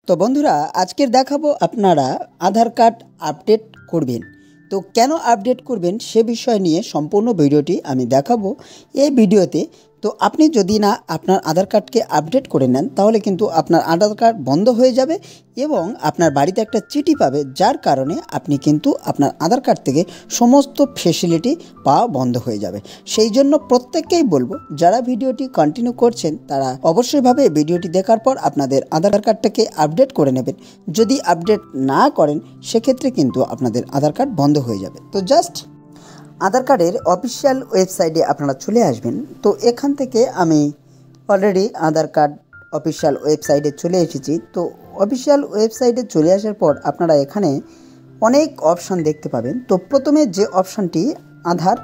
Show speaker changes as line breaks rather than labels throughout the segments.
তো বন্ধুরা আজকের দেখাবো আপনারা আধার কার্ড আপডেট করবেন। তো কেন আপডেট করবেন সে বিষয় নিয়ে সম্পূর্ণ ভিডিওটি আমি দেখাবো এই ভিডিওতে। তো আপনি যদি না আপনার আধার কার্ডকে আপডেট করে নেন তাহলে কিন্তু আপনার আধার কার্ড বন্ধ হয়ে যাবে এবং আপনার বাড়িতে একটা চিঠি পাবে, যার কারণে আপনি কিন্তু আপনার আধার কার্ড থেকে সমস্ত ফেসিলিটি পাওয়া বন্ধ হয়ে যাবে। সেই জন্য প্রত্যেককেই বলবো, যারা ভিডিওটি কন্টিনিউ করছেন তারা অবশ্যইভাবে ভিডিওটি দেখার পর আপনাদের আধার কার্ডটাকে আপডেট করে নেবেন। যদি আপডেট না করেন সেক্ষেত্রে কিন্তু আপনাদের আধার কার্ড বন্ধ হয়ে যাবে। তো জাস্ট আধার কার্ডের অফিসিয়াল ওয়েবসাইটে আপনারা চলে আসবেন। তো এখান থেকে আমি অলরেডি আধার কার্ড অফিসিয়াল ওয়েবসাইটে চলে এসেছি। তো অফিসিয়াল ওয়েবসাইটে চলে আসার পর আপনারা এখানে অনেক অপশান দেখতে পাবেন। তো প্রথমে যে অপশানটি আধার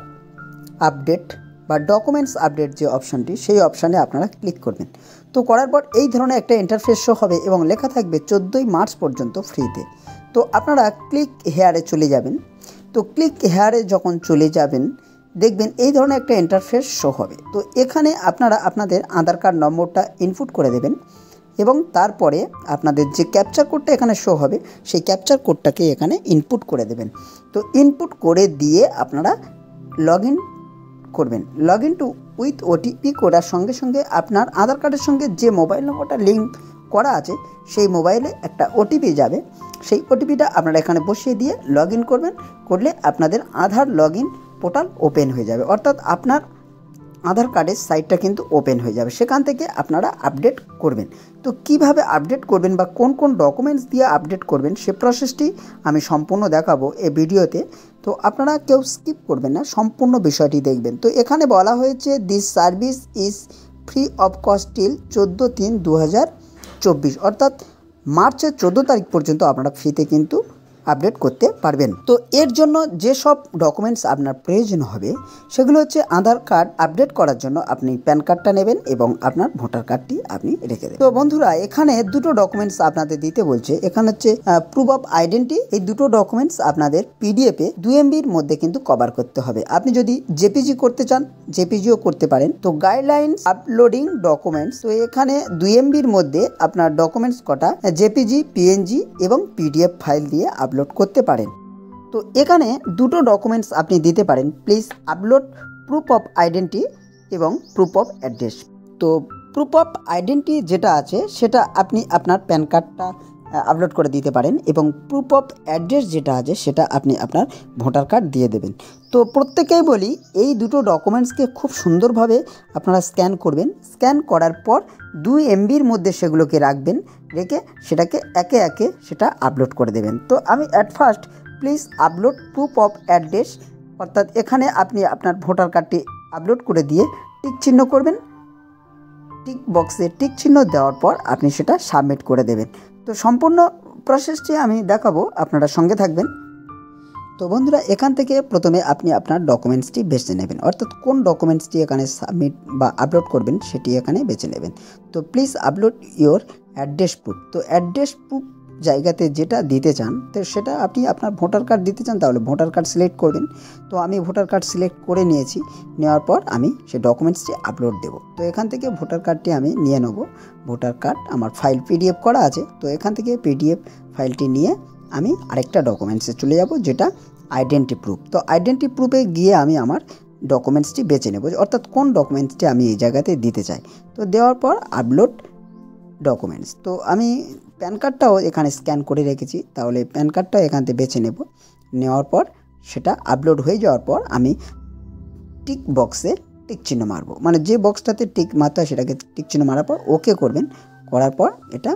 আপডেট বা ডকুমেন্টস আপডেট যে অপশানটি, সেই অপশানে আপনারা ক্লিক করবেন। তো করার পর এই ধরনের একটা ইন্টারফেস শো হবে এবং লেখা থাকবে 14ই মার্চ পর্যন্ত ফ্রিতে। তো আপনারা ক্লিক হেয়ারে চলে যাবেন। তো ক্লিক হেয়ারে যখন চলে যাবেন দেখবেন এই ধরনের একটা ইন্টারফেস শো হবে। তো এখানে আপনারা আপনাদের আধার কার্ড নম্বরটা ইনপুট করে দেবেন এবং তারপরে আপনাদের যে ক্যাপচার কোডটা এখানে শো হবে সেই ক্যাপচার কোডটাকে এখানে ইনপুট করে দেবেন। তো ইনপুট করে দিয়ে আপনারা লগ ইন করবেন। Log in to with OTP করার সঙ্গে সঙ্গে আপনার আধার কার্ডের সঙ্গে যে মোবাইল নম্বরটা লিঙ্ক করা আছে সেই মোবাইলে একটা ওটিপি যাবে। সেই ওটিপিটা আপনারা এখানে বসিয়ে দিয়ে লগ ইন করবেন। করলে আপনাদের আধার লগ ইন পোর্টাল ওপেন হয়ে যাবে, অর্থাৎ আপনার আধার কার্ডের সাইটটা কিন্তু ওপেন হয়ে যাবে। সেখান থেকে আপনারা আপডেট করবেন। তো কিভাবে আপডেট করবেন বা কোন কোন ডকুমেন্টস দিয়ে আপডেট করবেন সে প্রসেসটি আমি সম্পূর্ণ দেখাবো এই ভিডিওতে। তো আপনারা কেউ স্কিপ করবেন না, সম্পূর্ণ বিষয়টি দেখবেন। তো এখানে বলা হয়েছে this service is free of cost till 14/3/2024, অর্থাৎ মার্চের 14 তারিখ পর্যন্ত আপনারা ফ্রিতে কিন্তু আপডেট করতে পারবেন। তো এর জন্য যেসব ডকুমেন্টস আপনার প্রয়োজন হবে সেগুলো হচ্ছে আধার কার্ড আপডেট করার জন্য আপনি প্যান কার্ডটা নেবেন এবং আপনার ভোটার কার্ডটি আপনি রেখে দেবেন। তো বন্ধুরা এখানে দুটো ডকুমেন্টস আপনাদের দিতে বলছে। এখানে হচ্ছে প্রুফ অফ আইডেন্টি। এই দুটো ডকুমেন্টস আপনাদের পিডিএফে 2 MBর মধ্যে কিন্তু কভার করতে হবে। আপনি যদি জেপিজি করতে চান জেপিজিও করতে পারেন। তো গাইডলাইন্স আপলোডিং ডকুমেন্টস, তো এখানে 2 MBর মধ্যে আপনার ডকুমেন্টস কটা জেপিজি, পিএনজি এবং পিডিএফ ফাইল দিয়ে আপলোড করতে পারেন। তো এখানে দুটো ডকুমেন্টস আপনি দিতে পারেন। Please upload proof of identity এবং প্রুফ অফ অ্যাড্রেস। তো প্রুফ অফ আইডেন্টি যেটা আছে সেটা আপনি আপনার প্যান কার্ডটা আপলোড করে দিতে পারেন এবং প্রুফ অফ অ্যাড্রেস যেটা আছে সেটা আপনি আপনার ভোটার কার্ড দিয়ে দেবেন। তো প্রত্যেকেই বলি এই দুটো ডকুমেন্টসকে খুব সুন্দরভাবে আপনারা স্ক্যান করবেন। স্ক্যান করার পর 2 MBর মধ্যে সেগুলোকে রাখবেন, রেখে সেটাকে একে একে সেটা আপলোড করে দেবেন। তো আমি at first please upload proof of address, অর্থাৎ এখানে আপনি আপনার ভোটার কার্ডটি আপলোড করে দিয়ে টিক চিহ্ন করবেন। টিক বক্সে টিক চিহ্ন দেওয়ার পর আপনি সেটা সাবমিট করে দেবেন। তো সম্পূর্ণ প্রসেসটি আমি দেখাবো, আপনারা সঙ্গে থাকবেন। তো বন্ধুরা এখান থেকে প্রথমে আপনি আপনার ডকুমেন্টসটি বেছে নেবেন, অর্থাৎ কোন ডকুমেন্টসটি এখানে সাবমিট বা আপলোড করবেন সেটি এখানে বেছে নেবেন। তো please upload your address proof. তো অ্যাড্রেস প্রুফ জায়গাতে যেটা দিতে চান তো সেটা আপনি আপনার ভোটার কার্ড দিতে চান তাহলে ভোটার কার্ড সিলেক্ট করবেন। তো আমি ভোটার কার্ড সিলেক্ট করে নিয়েছি। নেওয়ার পর আমি সেই ডকুমেন্টসটি আপলোড দেব। তো এখান থেকে ভোটার কার্ডটি আমি নিয়ে নেব। ভোটার কার্ড আমার ফাইল পিডিএফ করা আছে। তো এখান থেকে পিডিএফ ফাইলটি নিয়ে আমি আরেকটা ডকুমেন্টসে চলে যাব যেটা আইডেন্টি প্রুফ। তো আইডেন্টি প্রুফে গিয়ে আমি আমার ডকুমেন্টসটি বেছে নেব, অর্থাৎ কোন ডকুমেন্টসটি আমি এই জায়গাতে দিতে চাই। তো দেওয়ার পর আপলোড ডকুমেন্টস। তো আমি প্যান কার্ডটাও এখানে স্ক্যান করে রেখেছি, তাহলে প্যান কার্ডটাও এখান থেকে বেছে নেব। নেওয়ার পর সেটা আপলোড হয়ে যাওয়ার পর আমি টিক বক্সে টিক চিহ্ন মারবো, মানে যে বক্সটাতে টিক মারতে হয় সেটাকে টিক চিহ্ন মারার পর ওকে করবেন। করার পর এটা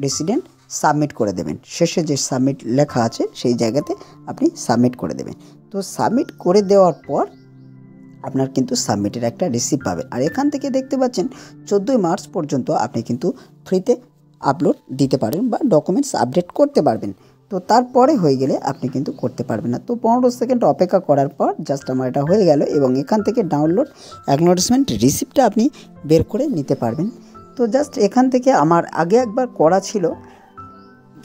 রেসিডেন্ট সাবমিট করে দেবেন। শেষে যে সাবমিট লেখা আছে সেই জায়গাতে আপনি সাবমিট করে দেবেন। তো সাবমিট করে দেওয়ার পর আপনার কিন্তু সাবমিটের একটা রিসিপ্ট পাবেন। আর এখান থেকে দেখতে পাচ্ছেন 14ই মার্চ পর্যন্ত আপনি কিন্তু ফ্রিতে আপলোড দিতে পারেন বা ডকুমেন্টস আপডেট করতে পারবেন। তো তারপরে হয়ে গেলে আপনি কিন্তু করতে পারবেন না। তো 15 সেকেন্ড অপেক্ষা করার পর জাস্ট আমার এটা হয়ে গেল এবং এখান থেকে ডাউনলোড অ্যাকনোলেজমেন্ট রিসিপ্টটা আপনি বের করে নিতে পারবেন। তো জাস্ট এখান থেকে আমার আগে একবার করা ছিল,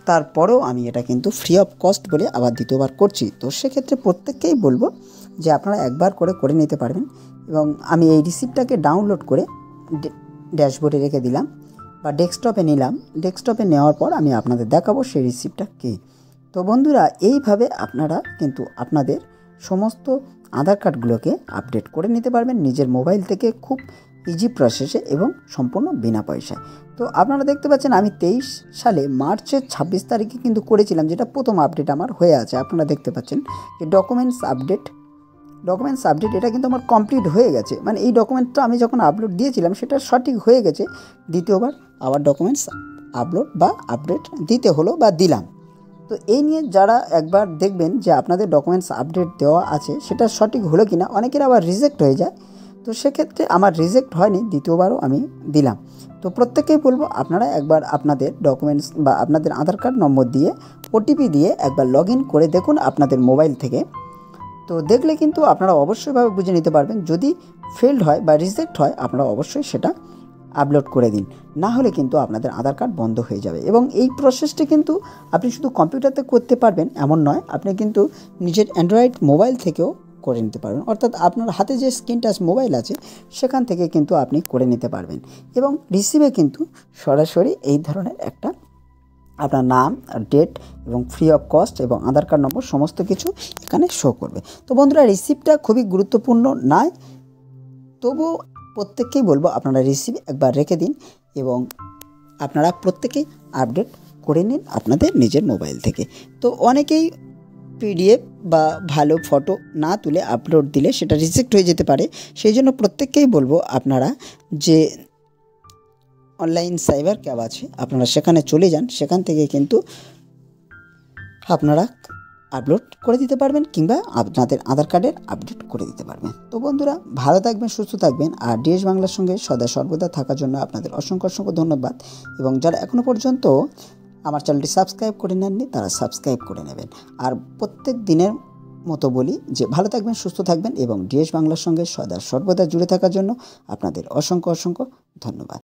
তারপরেও আমি এটা কিন্তু ফ্রি অফ কস্ট বলে আবার দ্বিতীয়বার করছি। তো সেক্ষেত্রে প্রত্যেককেই বলবো যে আপনারা একবার করে নিতে পারবেন। এবং আমি এই রিসিপ্টটাকে ডাউনলোড করে ড্যাশবোর্ডে রেখে দিলাম। বা ডেস্কটপে নিলাম। ডেস্কটপে নেওয়ার পর আমি আপনাদের দেখাবো সেই রিসিপ্টটা কী। তো বন্ধুরা, এইভাবে আপনারা কিন্তু আপনাদের সমস্ত আধার কার্ডগুলোকে আপডেট করে নিতে পারবেন নিজের মোবাইল থেকে খুব ইজি প্রসেসে এবং সম্পূর্ণ বিনা পয়সায়। তো আপনারা দেখতে পাচ্ছেন আমি 23 সালে মার্চের 26 তারিখে কিন্তু করেছিলাম, যেটা প্রথম আপডেট আমার হয়ে আছে। আপনারা দেখতে পাচ্ছেন যে ডকুমেন্টস আপডেট এটা কিন্তু আমার কমপ্লিট হয়ে গেছে। মানে এই ডকুমেন্টটা আমি যখন আপলোড দিয়েছিলাম সেটা সঠিক হয়ে গেছে। দ্বিতীয়বার আবার ডকুমেন্টস আপলোড বা আপডেট দিতে হলো বা দিলাম। তো এই নিয়ে যারা একবার দেখবেন যে আপনাদের ডকুমেন্টস আপডেট দেওয়া আছে সেটা সঠিক হলো কি না, অনেকের আবার রিজেক্ট হয়ে যায়। তো সেক্ষেত্রে আমার রিজেক্ট হয়নি, দ্বিতীয়বারও আমি দিলাম। তো প্রত্যেকেই বলবো আপনারা একবার আপনাদের ডকুমেন্টস বা আপনাদের আধার কার্ড নম্বর দিয়ে ওটিপি দিয়ে একবার লগ ইন করে দেখুন আপনাদের মোবাইল থেকে। তো দেখলে কিন্তু আপনারা অবশ্যইভাবে বুঝে নিতে পারবেন। যদি ফেলড হয় বা রিজেক্ট হয় আপনারা অবশ্যই সেটা আপলোড করে দিন, না হলে কিন্তু আপনাদের আধার কার্ড বন্ধ হয়ে যাবে। এবং এই প্রসেসটি কিন্তু আপনি শুধু কম্পিউটারতে করতে পারবেন এমন নয়, আপনি কিন্তু নিজের অ্যান্ড্রয়েড মোবাইল থেকেও করে নিতে পারবেন। অর্থাৎ আপনার হাতে যে স্ক্রিন টাচ মোবাইল আছে সেখান থেকে কিন্তু আপনি করে নিতে পারবেন। এবং রিসিভে কিন্তু সরাসরি এই ধরনের একটা আপনার নাম, ডেট এবং ফ্রি অফ কস্ট এবং আধার কার্ড নম্বর সমস্ত কিছু এখানে শো করবে। তো বন্ধুরা, রিসিপ্টটা খুবই গুরুত্বপূর্ণ নয়, তবুও প্রত্যেককেই বলবো আপনারা রিসিভ একবার রেখে দিন এবং আপনারা প্রত্যেকেই আপডেট করে নিন আপনাদের নিজের মোবাইল থেকে। তো অনেকেই পিডিএফ বা ভালো ফটো না তুলে আপলোড দিলে সেটা রিজেক্ট হয়ে যেতে পারে। সেই জন্য প্রত্যেককেই বলবো আপনারা যে অনলাইন সাইবার ক্যাব আছে আপনারা সেখানে চলে যান, সেখান থেকে কিন্তু আপনারা আপলোড করে দিতে পারবেন কিংবা আপনাদের আধার কার্ডের আপডেট করে দিতে পারবেন। তো বন্ধুরা, ভালো থাকবেন, সুস্থ থাকবেন। আর ডিএস বাংলার সঙ্গে সদা সর্বদা থাকার জন্য আপনাদের অসংখ্য ধন্যবাদ। এবং যারা এখনও পর্যন্ত আমার চ্যানেলটি সাবস্ক্রাইব করে নেননি তারা সাবস্ক্রাইব করে নেবেন। আর প্রত্যেক দিনের মতো বলি যে ভালো থাকবেন, সুস্থ থাকবেন এবং ডিএস বাংলার সঙ্গে সদা সর্বদা জুড়ে থাকার জন্য আপনাদের অসংখ্য ধন্যবাদ।